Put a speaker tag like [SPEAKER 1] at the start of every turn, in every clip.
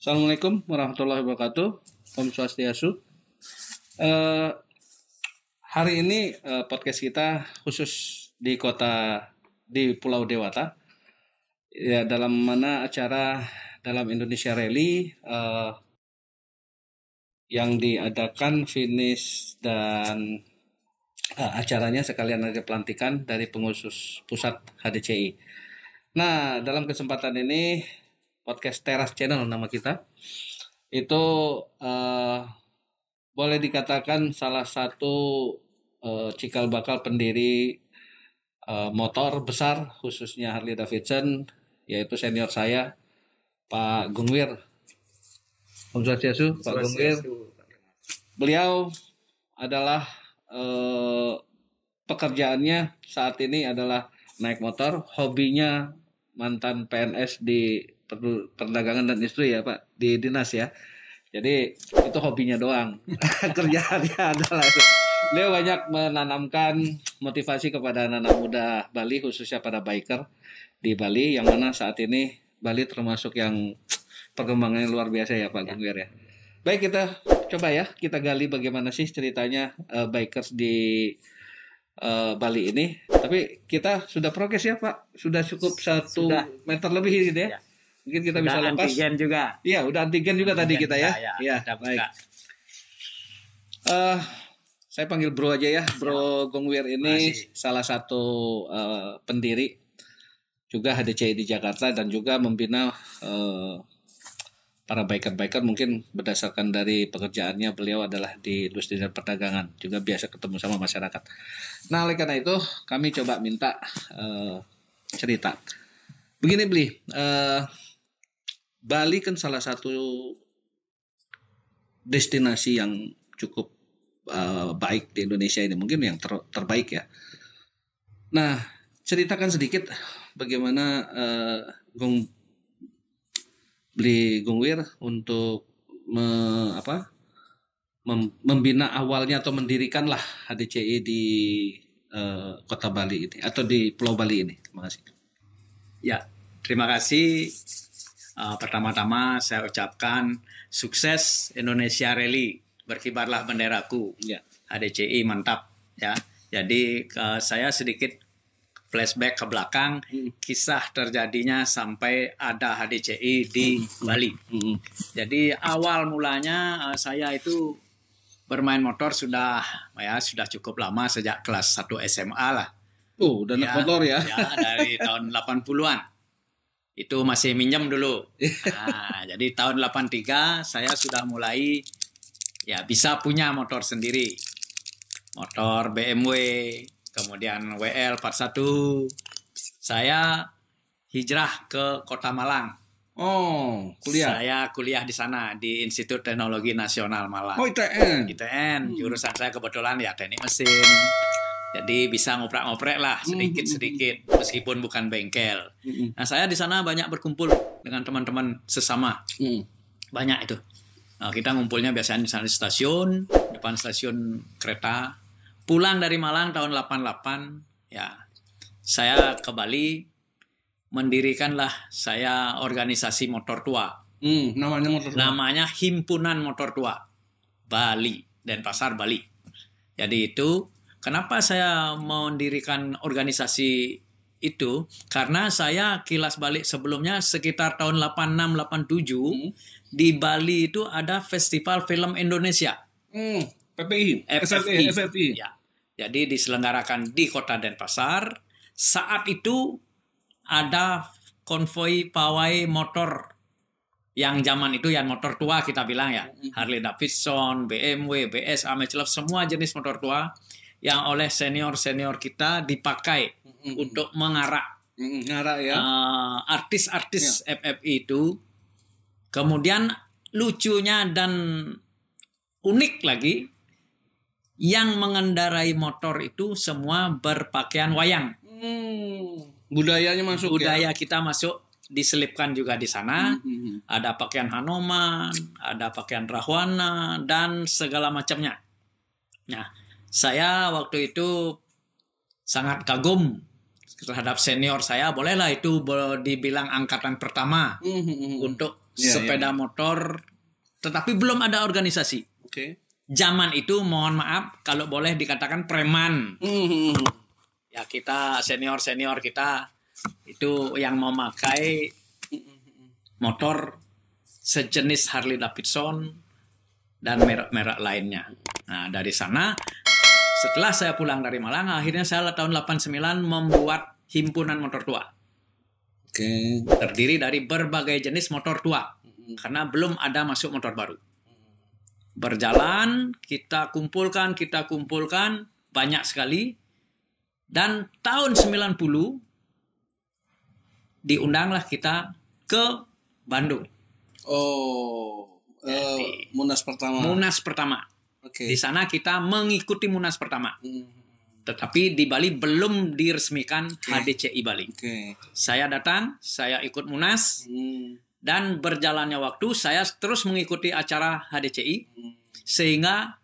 [SPEAKER 1] Assalamualaikum warahmatullahi wabarakatuh. Om Swastiastu. Hari ini podcast kita khusus di Pulau Dewata. Ya, dalam mana acara dalam Indonesia Rally yang diadakan finish dan acaranya sekalian ada pelantikan dari pengurus pusat HDCI. Nah, dalam kesempatan ini podcast Teras Channel nama kita itu boleh dikatakan salah satu cikal bakal pendiri motor besar khususnya Harley Davidson, yaitu senior saya Pak Gungwir. Om Swastiastu, Pak Gungwir. Beliau adalah pekerjaannya saat ini adalah naik motor, hobinya mantan PNS di perdagangan dan industri ya Pak, di dinas ya. Jadi itu hobinya doang. Kerjaannya adalah itu. Beliau banyak menanamkan motivasi kepada anak-anak muda Bali, khususnya pada biker di Bali, yang mana saat ini Bali termasuk yang perkembangannya luar biasa ya Pak Gungwir ya. Baik, kita coba ya, kita gali bagaimana sih ceritanya bikers di Bali ini. Tapi kita sudah progres ya Pak, sudah cukup 1 meter lebih gitu ya. Mungkin kita bisa lepas. Antigen juga. Iya, udah antigen juga tadi kita ya. Iya, baik. Saya panggil Bro aja ya. Bro Gungwir ini salah satu pendiri juga HDCI di Jakarta dan juga membina para biker-biker. Mungkin berdasarkan dari pekerjaannya beliau adalah di industri dan perdagangan, juga biasa ketemu sama masyarakat. Nah, oleh karena itu kami coba minta cerita. Begini Bli, Bali kan salah satu destinasi yang cukup baik di Indonesia ini, mungkin yang terbaik ya. Nah, ceritakan sedikit bagaimana Gungwir untuk membina awalnya atau mendirikanlah HDCI di kota Bali ini atau di Pulau Bali ini. Terima kasih.
[SPEAKER 2] Ya, terima kasih. Pertama-tama saya ucapkan sukses Indonesia Rally, berkibarlah benderaku. Ya. HDCI mantap ya. Jadi saya sedikit flashback ke belakang kisah terjadinya sampai ada HDCI di Bali. Jadi awal mulanya saya itu bermain motor sudah cukup lama, sejak kelas 1 SMA lah.
[SPEAKER 1] Udah naik motor ya.
[SPEAKER 2] Ya, dari tahun 80-an. Itu masih minjem dulu. Nah, jadi tahun 83 saya sudah mulai ya bisa punya motor sendiri. Motor BMW, kemudian WL 41. Saya hijrah ke Kota Malang.
[SPEAKER 1] Oh, kuliah.
[SPEAKER 2] Saya kuliah di sana di Institut Teknologi Nasional Malang.
[SPEAKER 1] Oh, ITN.
[SPEAKER 2] ITN. Jurusan saya kebetulan ya teknik mesin. Jadi bisa ngoprek-ngoprek lah sedikit-sedikit meskipun bukan bengkel. Nah, saya di sana banyak berkumpul dengan teman-teman sesama. Banyak itu. Nah, kita ngumpulnya biasanya di sana di stasiun, depan stasiun kereta. Pulang dari Malang tahun 88, ya. Saya ke Bali, mendirikanlah saya organisasi motor tua.
[SPEAKER 1] Namanya motor tua.
[SPEAKER 2] Namanya Himpunan Motor Tua Bali, Denpasar, Bali. Jadi itu kenapa saya mendirikan organisasi itu? Karena saya kilas balik sebelumnya sekitar tahun 86-87 di Bali itu ada Festival Film Indonesia.
[SPEAKER 1] PPI, SFI.
[SPEAKER 2] Ya. Jadi diselenggarakan di Kota Denpasar. Saat itu ada konvoi pawai motor yang zaman itu yang motor tua kita bilang ya. Harley Davidson, BMW, BS, Ameslov, semua jenis motor tua yang oleh senior-senior kita dipakai untuk mengarak
[SPEAKER 1] ya.
[SPEAKER 2] Artis-artis FFI itu. Kemudian lucunya dan unik lagi, yang mengendarai motor itu semua berpakaian wayang.
[SPEAKER 1] Budayanya masuk.
[SPEAKER 2] Budaya kita masuk, diselipkan juga di sana. Ada pakaian Hanoman, ada pakaian Rahwana, dan segala macamnya. Nah, saya waktu itu sangat kagum terhadap senior saya. Bolehlah itu dibilang angkatan pertama untuk sepeda motor, tetapi belum ada organisasi. Zaman itu mohon maaf kalau boleh dikatakan preman. Ya, kita senior kita itu yang memakai motor sejenis Harley Davidson dan merek-merek lainnya. Nah, dari sana setelah saya pulang dari Malang, akhirnya saya tahun 89 membuat himpunan motor tua. Terdiri dari berbagai jenis motor tua karena belum ada masuk motor baru. Berjalan, kita kumpulkan banyak sekali, dan tahun 90 diundanglah kita ke Bandung.
[SPEAKER 1] Munas pertama.
[SPEAKER 2] Di sana kita mengikuti Munas pertama. Tetapi di Bali belum diresmikan HDCI Bali. Saya datang, saya ikut Munas. Dan berjalannya waktu, saya terus mengikuti acara HDCI, sehingga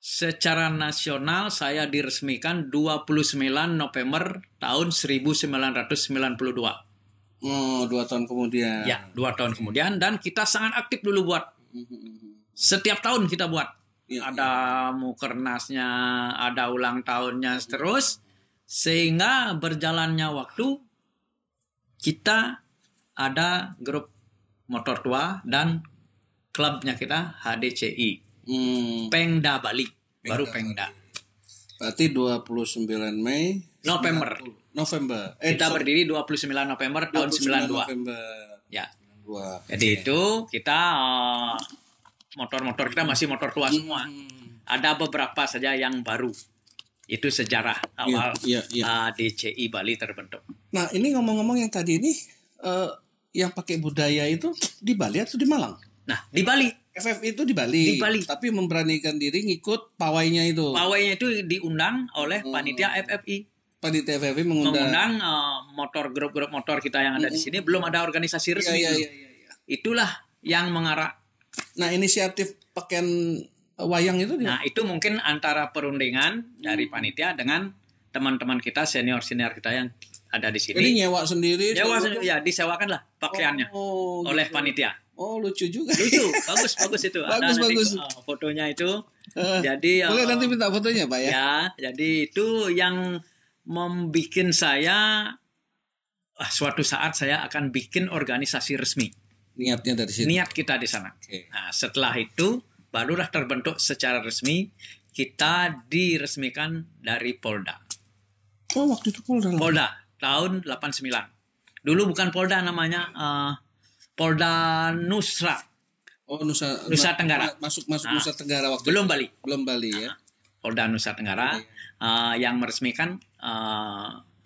[SPEAKER 2] secara nasional saya diresmikan 29 November tahun 1992.
[SPEAKER 1] 2 tahun kemudian.
[SPEAKER 2] Ya, 2 tahun kemudian, dan kita sangat aktif dulu buat. Setiap tahun kita buat. Ada mukernasnya, ada ulang tahunnya terus, sehingga berjalannya waktu kita ada grup motor tua dan klubnya kita HDCI. Pengda Bali. Baru Pengda.
[SPEAKER 1] Berarti 29 Mei
[SPEAKER 2] November. Kita berdiri 29 November tahun 92. Ya. Jadi itu kita motor-motor kita masih motor tua semua. Ada beberapa saja yang baru. Itu sejarah awal HDCI Bali terbentuk.
[SPEAKER 1] Nah, ini ngomong-ngomong yang tadi ini yang pakai budaya itu di Bali atau di Malang?
[SPEAKER 2] Nah, di Bali.
[SPEAKER 1] FFI itu di Bali. Tapi memberanikan diri ngikut pawainya itu.
[SPEAKER 2] Pawainya itu diundang oleh panitia FFI.
[SPEAKER 1] Panitia FFI mengundang
[SPEAKER 2] grup-grup motor kita yang ada di sini. Belum ada organisasi resmi. Itulah yang mengarah.
[SPEAKER 1] Nah, inisiatif pakaian wayang itu?
[SPEAKER 2] Nah, itu mungkin antara perundingan dari panitia dengan teman-teman kita, senior-senior kita yang ada di sini.
[SPEAKER 1] Jadi nyewa sendiri?
[SPEAKER 2] Ya, disewakan lah pakaiannya oleh panitia.
[SPEAKER 1] Lucu juga.
[SPEAKER 2] Lucu, bagus itu.
[SPEAKER 1] Bagus.
[SPEAKER 2] Fotonya itu. Jadi
[SPEAKER 1] boleh nanti minta fotonya, Pak ya?
[SPEAKER 2] Ya, jadi itu yang membuat saya suatu saat saya akan bikin organisasi resmi.
[SPEAKER 1] Niatnya dari sini.
[SPEAKER 2] Niat kita di sana. Nah, setelah itu barulah terbentuk secara resmi, kita diresmikan dari Polda.
[SPEAKER 1] Waktu itu Polda.
[SPEAKER 2] Polda tahun 89. Dulu bukan Polda namanya, Polda Nusra. Nusa Tenggara.
[SPEAKER 1] Masuk Nusa Tenggara waktu
[SPEAKER 2] belum
[SPEAKER 1] itu.
[SPEAKER 2] Bali.
[SPEAKER 1] Belum Bali ya.
[SPEAKER 2] Polda Nusa Tenggara yang meresmikan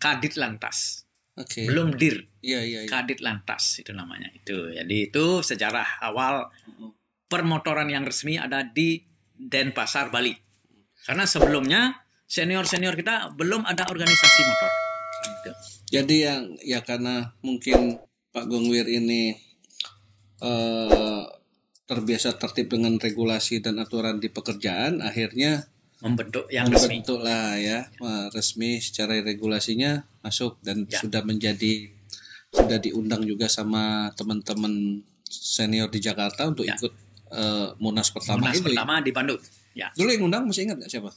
[SPEAKER 2] Kadit Lantas. Belum DIR.
[SPEAKER 1] Iya.
[SPEAKER 2] Kadit Lantas itu namanya. Itu. Jadi itu sejarah awal permotoran yang resmi ada di Denpasar, Bali. Karena sebelumnya senior-senior kita belum ada organisasi motor. Gitu.
[SPEAKER 1] Jadi yang karena mungkin Pak Gongwir ini terbiasa tertib dengan regulasi dan aturan di pekerjaan, akhirnya
[SPEAKER 2] membentuk yang resmi.
[SPEAKER 1] Membentuk lah ya, resmi secara regulasinya masuk dan sudah diundang juga sama teman-teman senior di Jakarta untuk ikut Munas pertama
[SPEAKER 2] itu. Munas pertama di Bandung. Ya.
[SPEAKER 1] Dulu yang undang masih ingat nggak siapa?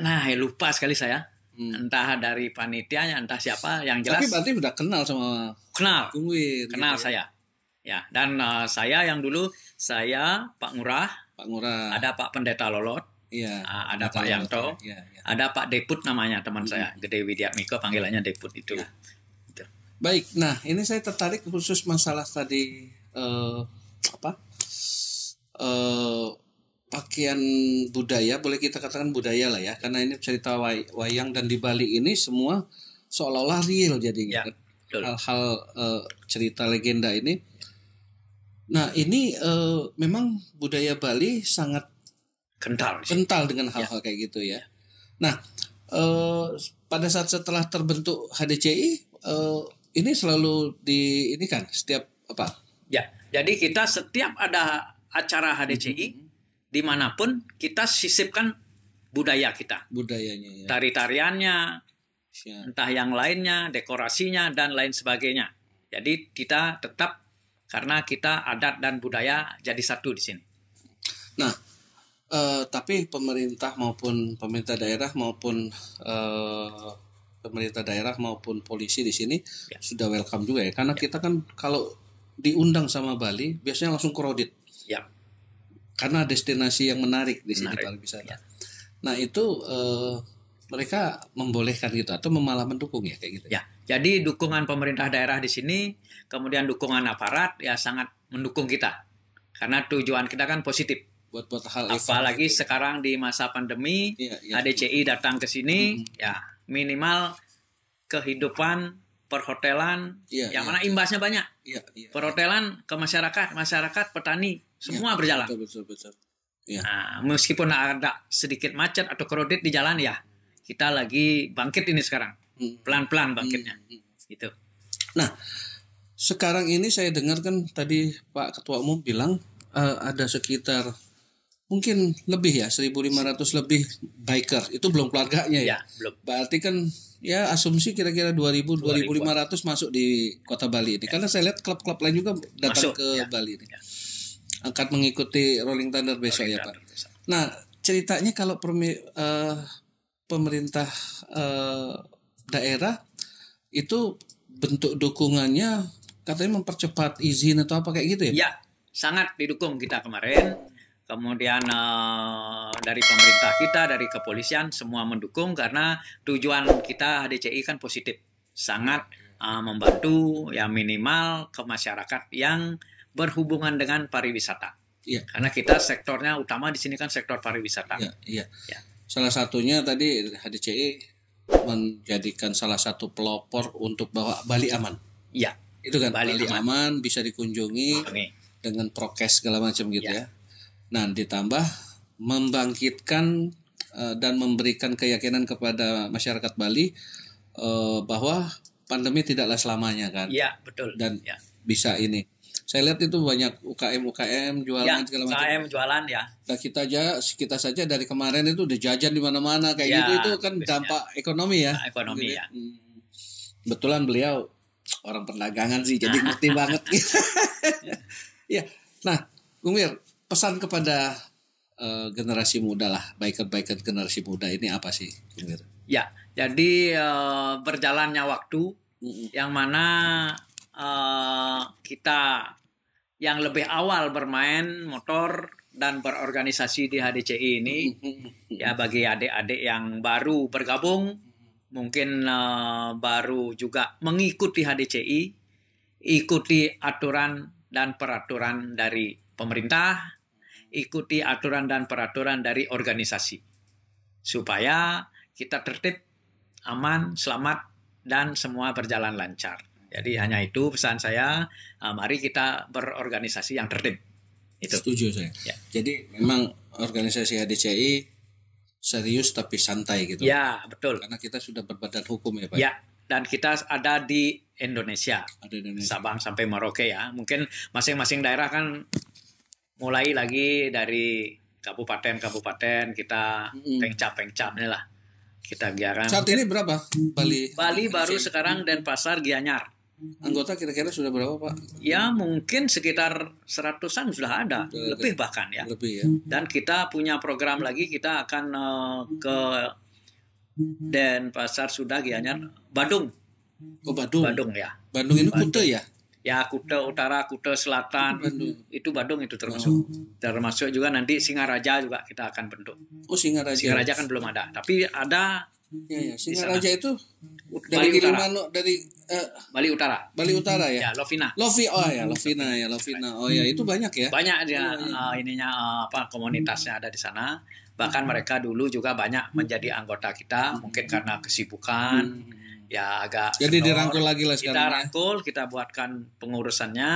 [SPEAKER 2] Nah, lupa sekali saya. Entah dari panitianya, entah siapa, yang jelas.
[SPEAKER 1] Tapi berarti udah kenal sama Gongwir.
[SPEAKER 2] Kenal gitu, saya. Ya, dan saya yang dulu Pak Ngurah.
[SPEAKER 1] Pak Ngurah.
[SPEAKER 2] Ada Pak Pendeta Lolot.
[SPEAKER 1] Iya.
[SPEAKER 2] Ada Pak Yanto,
[SPEAKER 1] ya, ya.
[SPEAKER 2] Ada Pak Deput namanya teman saya, Gede Widiatmiko panggilannya Deput itu.
[SPEAKER 1] Ya. Baik, nah ini saya tertarik khusus masalah tadi pakaian budaya, boleh kita katakan budaya lah ya, karena ini cerita wayang dan di Bali ini semua seolah-olah real jadinya.
[SPEAKER 2] Ya,
[SPEAKER 1] hal-hal cerita legenda ini. Nah ini memang budaya Bali sangat kental dengan hal-hal kayak gitu ya. Nah pada saat setelah terbentuk HDCI ini selalu ini kan setiap apa?
[SPEAKER 2] Ya, jadi kita setiap ada acara HDCI dimanapun kita sisipkan budaya kita,
[SPEAKER 1] budayanya, ya.
[SPEAKER 2] Tari-tariannya, entah yang lainnya, dekorasinya dan lain sebagainya. Jadi kita tetap karena kita adat dan budaya jadi satu di sini.
[SPEAKER 1] Nah, tapi pemerintah daerah maupun polisi di sini sudah welcome juga ya, karena kita kan kalau diundang sama Bali biasanya langsung crowded.
[SPEAKER 2] Ya.
[SPEAKER 1] Karena destinasi yang menarik di sini pariwisata.
[SPEAKER 2] Ya.
[SPEAKER 1] Nah itu mereka membolehkan gitu atau malah mendukung ya kayak gitu.
[SPEAKER 2] Ya, jadi dukungan pemerintah daerah di sini, kemudian dukungan aparat ya sangat mendukung kita. Karena tujuan kita kan positif.
[SPEAKER 1] Buat hal
[SPEAKER 2] apalagi itu. Sekarang di masa pandemi, HDCI datang ke sini, ya minimal kehidupan perhotelan, yang mana imbasnya banyak. Perhotelan ke masyarakat, petani, semua berjalan.
[SPEAKER 1] Betul. Ya.
[SPEAKER 2] Nah, meskipun ada sedikit macet atau crowded di jalan ya, kita lagi bangkit ini sekarang, pelan-pelan bangkitnya. Gitu.
[SPEAKER 1] Nah, sekarang ini saya dengar kan tadi Pak Ketua Umum bilang ada sekitar mungkin lebih ya 1.500 lebih biker, itu belum keluarganya ya.
[SPEAKER 2] Belum.
[SPEAKER 1] Berarti kan ya asumsi kira-kira 2.000-2.500 masuk di Kota Bali ini. Karena saya lihat klub-klub lain juga datang ke Bali ini. Akan mengikuti Rolling Thunder besok ya Pak. Nah ceritanya kalau pemerintah daerah itu bentuk dukungannya katanya mempercepat izin atau apa kayak gitu ya?
[SPEAKER 2] Ya, sangat didukung kita kemarin. Kemudian dari pemerintah kita, dari kepolisian semua mendukung karena tujuan kita HDCI kan positif, sangat membantu ya minimal ke masyarakat yang berhubungan dengan pariwisata.
[SPEAKER 1] Iya.
[SPEAKER 2] Karena kita sektornya utama di sini kan sektor pariwisata.
[SPEAKER 1] Iya. Salah satunya tadi HDCI menjadikan salah satu pelopor untuk bahwa Bali aman.
[SPEAKER 2] Iya.
[SPEAKER 1] Itu kan Bali aman bisa dikunjungi dengan prokes segala macam gitu ya. Nah, ditambah membangkitkan dan memberikan keyakinan kepada masyarakat Bali bahwa pandemi tidaklah selamanya kan.
[SPEAKER 2] Iya, betul.
[SPEAKER 1] Dan bisa ini. Saya lihat itu banyak UKM jualan segala macam.
[SPEAKER 2] UKM jualan ya.
[SPEAKER 1] Nah, kita saja dari kemarin itu udah jajan di mana-mana kayak gitu, itu kan dampak ekonomi ya.
[SPEAKER 2] Ekonomi ya.
[SPEAKER 1] Betulan beliau orang perdagangan sih, jadi ngerti banget. Ya. Nah, Bung Wir, pesan kepada generasi muda lah, biker generasi muda ini apa sih, Bung Wir?
[SPEAKER 2] Ya, jadi berjalannya waktu yang mana kita yang lebih awal bermain motor dan berorganisasi di HDCI ini, ya bagi adik-adik yang baru bergabung, mungkin baru juga mengikuti HDCI, ikuti aturan dan peraturan dari pemerintah, ikuti aturan dan peraturan dari organisasi, supaya kita tertib, aman, selamat, dan semua berjalan lancar. Jadi hanya itu pesan saya, mari kita berorganisasi yang tertib. Itu.
[SPEAKER 1] Setuju saya. Ya. Jadi memang organisasi HDCI serius tapi santai gitu.
[SPEAKER 2] Ya, betul.
[SPEAKER 1] Karena kita sudah berbadan hukum ya Pak.
[SPEAKER 2] Ya, dan kita ada di Indonesia. Sabang sampai Merauke ya. Mungkin masing-masing daerah kan mulai lagi dari kabupaten kita pengcap nih lah. Kita giaran.
[SPEAKER 1] Saat ini berapa Bali
[SPEAKER 2] baru sekarang Denpasar Gianyar.
[SPEAKER 1] Anggota kira-kira sudah berapa Pak?
[SPEAKER 2] Ya mungkin sekitar 100-an sudah ada, lebih bahkan ya.
[SPEAKER 1] Lebih ya.
[SPEAKER 2] Dan kita punya program lagi, kita akan ke Denpasar sudah Gianyar, Badung.
[SPEAKER 1] Oh Badung.
[SPEAKER 2] Badung ya.
[SPEAKER 1] Bandung ini Kute ya?
[SPEAKER 2] Ya, Kuta Utara, Kuta Selatan, itu Badung itu termasuk. Termasuk juga nanti Singaraja juga kita akan bentuk.
[SPEAKER 3] Oh, Singaraja.
[SPEAKER 2] Singaraja kan belum ada, tapi ada.
[SPEAKER 3] Ya, Singaraja itu
[SPEAKER 2] Bali
[SPEAKER 3] dari
[SPEAKER 2] Utara.
[SPEAKER 3] Bali Utara. Bali Utara ya.
[SPEAKER 2] Ya, Lovina.
[SPEAKER 3] Lovina. Oh ya, itu banyak ya.
[SPEAKER 2] Banyak dia komunitasnya ada di sana. Bahkan mereka dulu juga banyak menjadi anggota kita, mungkin karena kesibukan. Ya agak
[SPEAKER 3] jadi dirangkul lagi lah sekarang.
[SPEAKER 2] Kita rangkul, kita buatkan pengurusannya,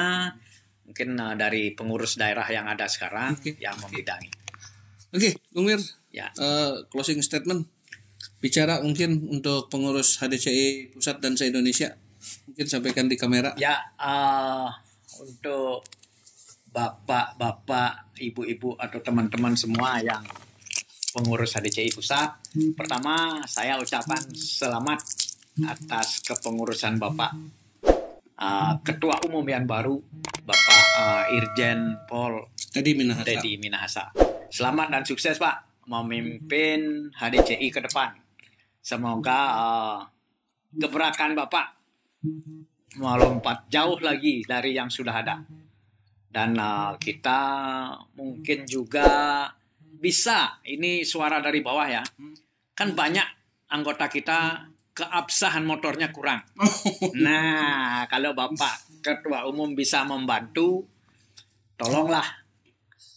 [SPEAKER 2] mungkin dari pengurus daerah yang ada sekarang yang membidangi.
[SPEAKER 3] Oke, Bung Wir,
[SPEAKER 2] ya.
[SPEAKER 3] Closing statement, bicara mungkin untuk pengurus HDCI pusat dan se-Indonesia, mungkin sampaikan di kamera.
[SPEAKER 2] Ya, untuk bapak-bapak, ibu-ibu atau teman-teman semua yang pengurus HDCI pusat, pertama saya ucapkan selamat atas kepengurusan Bapak Ketua Umum yang baru, Bapak Irjen Pol Dedi Minahasa. Selamat dan sukses Pak memimpin HDCI ke depan. Semoga gebrakan Bapak melompat jauh lagi dari yang sudah ada. Dan kita mungkin juga bisa, ini suara dari bawah ya, kan banyak anggota kita keabsahan motornya kurang. Nah, kalau Bapak Ketua Umum bisa membantu, tolonglah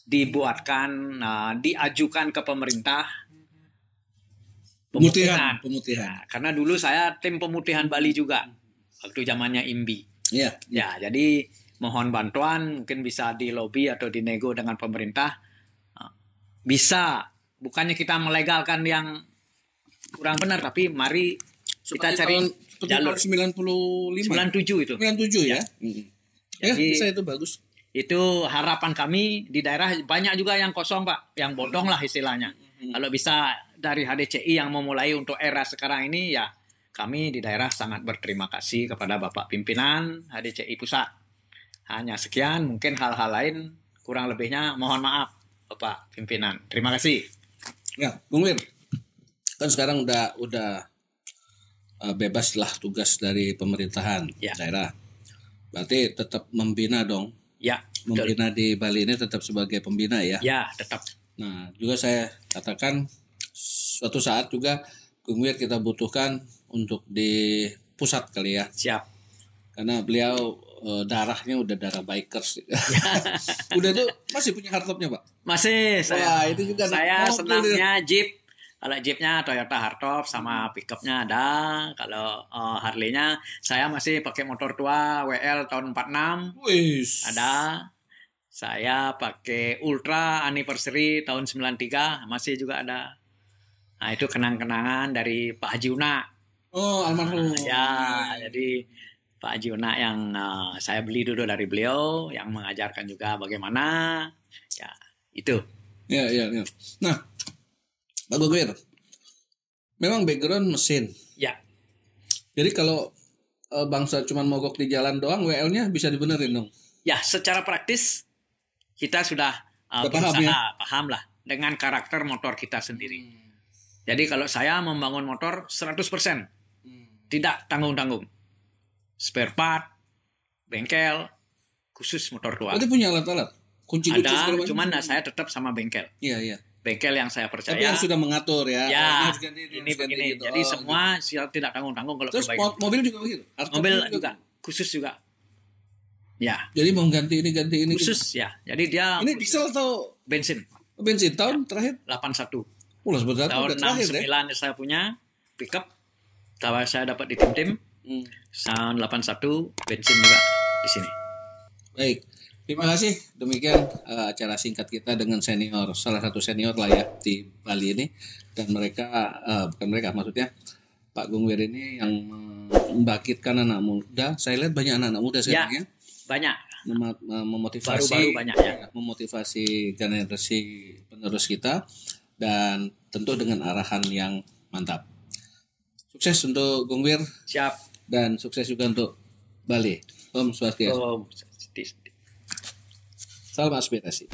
[SPEAKER 2] dibuatkan, diajukan ke pemerintah pemutihan.
[SPEAKER 3] Pemutihan.
[SPEAKER 2] Karena dulu saya tim pemutihan Bali juga, waktu zamannya IMBI.
[SPEAKER 3] Iya.
[SPEAKER 2] Ya, jadi mohon bantuan, mungkin bisa di lobby atau dinego dengan pemerintah. Bisa, bukannya kita melegalkan yang kurang benar, tapi mari kita cari jalur
[SPEAKER 3] 97 itu. 97 ya.
[SPEAKER 2] Jadi,
[SPEAKER 3] bisa itu bagus.
[SPEAKER 2] Itu harapan kami di daerah, banyak juga yang kosong Pak, yang bodong lah istilahnya. Kalau bisa dari HDCI yang memulai untuk era sekarang ini, ya kami di daerah sangat berterima kasih kepada Bapak Pimpinan HDCI Pusat. Hanya sekian, mungkin hal-hal lain kurang lebihnya mohon maaf Bapak Pimpinan. Terima kasih.
[SPEAKER 3] Ya, Bung Wir, kan sekarang udah bebas lah tugas dari pemerintahan daerah. Berarti tetap membina dong.
[SPEAKER 2] Ya,
[SPEAKER 3] membina di Bali ini tetap sebagai pembina ya.
[SPEAKER 2] Ya, tetap.
[SPEAKER 3] Nah, juga saya katakan suatu saat juga Bung Wir kita butuhkan untuk di pusat kali ya.
[SPEAKER 2] Siap.
[SPEAKER 3] Karena beliau darahnya udah darah bikers. Udah tuh masih punya hardtopnya Pak?
[SPEAKER 2] Masih.
[SPEAKER 3] Wah, itu juga
[SPEAKER 2] saya senangnya Jeep. Kalau Jeepnya Toyota hardtop sama pickupnya ada. Kalau Harley-nya saya masih pakai motor tua WL tahun 46.
[SPEAKER 3] Wih.
[SPEAKER 2] Ada. Saya pakai Ultra Anniversary tahun 93 masih juga ada. Nah, itu kenang-kenangan dari Pak Haji Una.
[SPEAKER 3] Oh, almarhum.
[SPEAKER 2] Ya, jadi Pak Haji Una yang saya beli dulu dari beliau, yang mengajarkan juga bagaimana. Ya, itu.
[SPEAKER 3] Ya. Nah, Pak Gogwir, memang background mesin.
[SPEAKER 2] Ya.
[SPEAKER 3] Jadi kalau bangsa cuma mogok di jalan doang, WL-nya bisa dibenerin dong?
[SPEAKER 2] Ya, secara praktis kita sudah paham lah dengan karakter motor kita sendiri. Jadi kalau saya membangun motor 100%, tidak tanggung-tanggung. Spare part, bengkel, khusus motor tua.
[SPEAKER 3] Berarti punya alat-alat? Kunci-kunci
[SPEAKER 2] ada, cuman saya tetap sama bengkel.
[SPEAKER 3] Iya.
[SPEAKER 2] Bengkel yang saya percaya.
[SPEAKER 3] Tapi yang sudah mengatur ya.
[SPEAKER 2] Ya, ini begini.
[SPEAKER 3] Gitu.
[SPEAKER 2] Jadi semua tidak tanggung-tanggung kalau
[SPEAKER 3] terus
[SPEAKER 2] perbaikan.
[SPEAKER 3] Mobil juga begitu?
[SPEAKER 2] Mobil juga, khusus juga. Ya.
[SPEAKER 3] Jadi mau ganti ini
[SPEAKER 2] khusus gitu. Ya. Jadi dia
[SPEAKER 3] ini diesel atau
[SPEAKER 2] bensin?
[SPEAKER 3] Bensin tahun terakhir
[SPEAKER 2] 81.
[SPEAKER 3] Tahun
[SPEAKER 2] 69 ya? Saya punya pickup. Tahu saya dapat di tim-tim. Tahun 81 bensin juga di sini.
[SPEAKER 3] Baik. Terima kasih. Demikian acara singkat kita dengan senior, salah satu senior lah ya di Bali ini, dan bukan mereka maksudnya Pak Bung Wir ini yang membangkitkan anak muda. Saya lihat banyak anak muda sekarang ya.
[SPEAKER 2] Banyak.
[SPEAKER 3] Memotivasi.
[SPEAKER 2] Baru-baru banyak ya.
[SPEAKER 3] Memotivasi generasi penerus kita dan tentu dengan arahan yang mantap. Sukses untuk Bung Wir.
[SPEAKER 2] Siap.
[SPEAKER 3] Dan sukses juga untuk Bali. Om Swastiastu. Salam aspirasi.